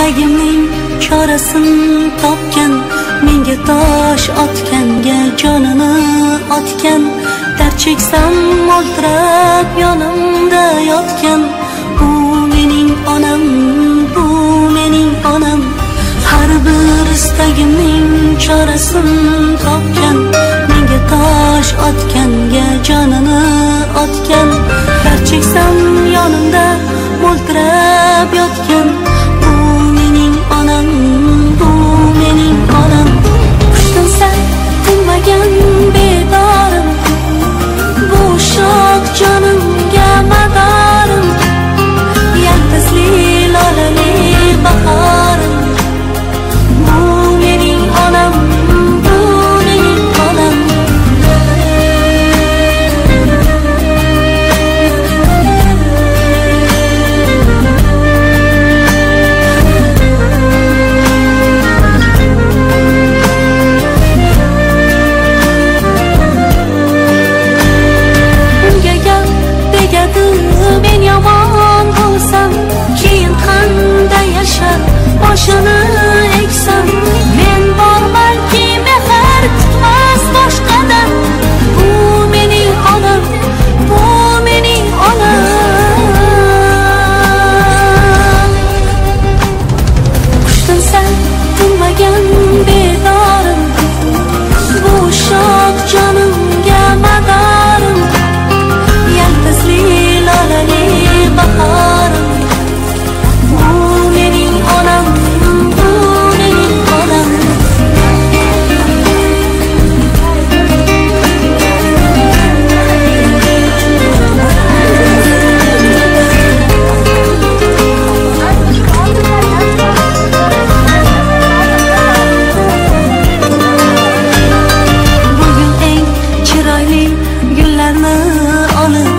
istagimning chorasini topgan, menga tosh otganga jonini otgan, dard cheksam mo'ltirab yonimda yotgan. Bu mening onam, bu mening onam. Har bir istagimning chorasini topgan, menga tosh otganga jonini otgan, dard cheksam yonimda mo'ltirab yotgan. Bu mening onam, bu mening onam. Qushtinsa tinmagan bedorim, bu shoh jonimga madorim, yaltizli lolali bahorim. Bu mening onam, bu mening onam. Men yomon bo'lsam, keyin qanday yashab boshini eksam. Men bormanki mehr kutmas boshqadan. Bu mening onam, bu mening onam. Qushtinsa tinmagan bedorim, bu shoh jonimga madorim, yaltizli lolali bahorim. Bu mening onam, bu mening onam. Bugun eng chiroyli gullarni olib,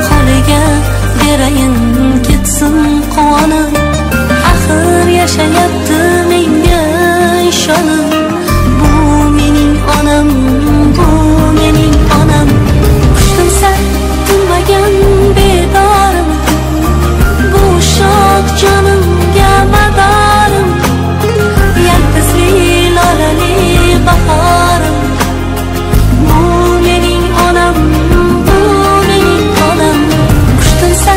holiga berayin ketsin quvonib. Axir yashayapti menga ishonib. Bu mening onam, bu mening onam. Qushtinsa tinmagan bedorim, bu shoh jonimga madorim, yaltizli lolali bahorim. Bu mening onam, bu mening onam. Qushtinsa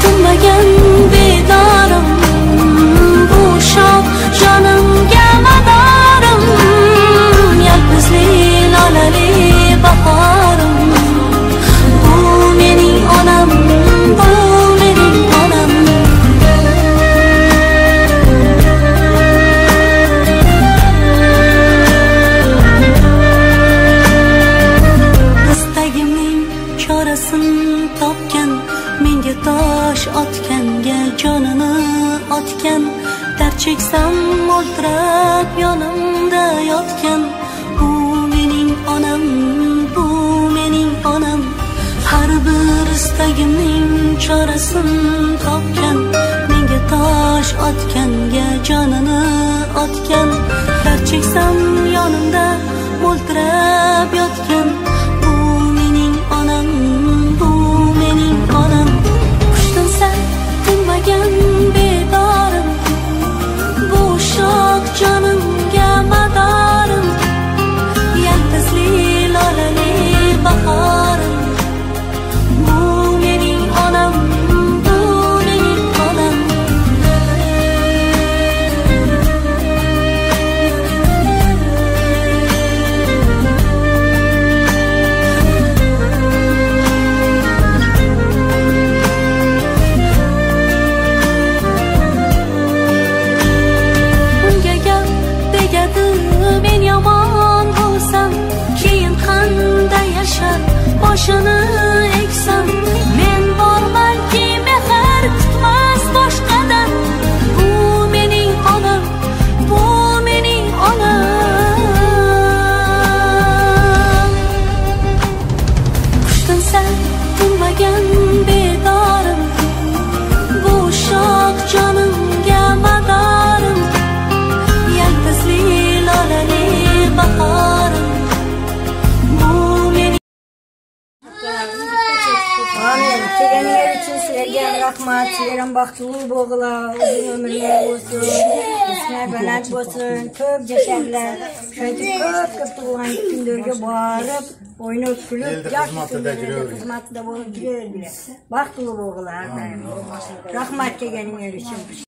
tinmagan bedorim, bu shoh jonimga madorim, yaltizli lolali bahorim. Bu mening onam, bu mening onam. Istagimning chorasini topgan, menga tosh otganga jonini otgan, dard cheksam mo'ltirab yonimda yotgan. Bu mening onam, bu mening onam. Har bir istagimning chorasini topgan, menga tosh otganga jonini otgan, dard cheksam yonimda mo'ltirab yotgan. Bu mening onam, bu mening onam. Qushtinsa tinmagan bedorim, bu shoh jonimga madorim, yaltizli lolali bahorim. Bu mening onam, bu mening onam. Men yomon bo'lsam, keyin qanday yashab boshini eksam. Men bormanki mehr kutmas boshqadan. Bu mening onam, bu mening onam. Qushtinsa tinmagan bedorim, bu shoh jonimga madorim, yaltizli lolali bahorim. Bu mening Sizlerin baktığı boğula, uzun ömürler olsun, üstüne belat olsun, köp yaşarlar. Şöyle köp tuğulan günlerge bağırıp, oynayıp gülüp, yaş günlerge hizmetinde bulup girer bile. Baktığı boğula her daim. Rahmat gelin için.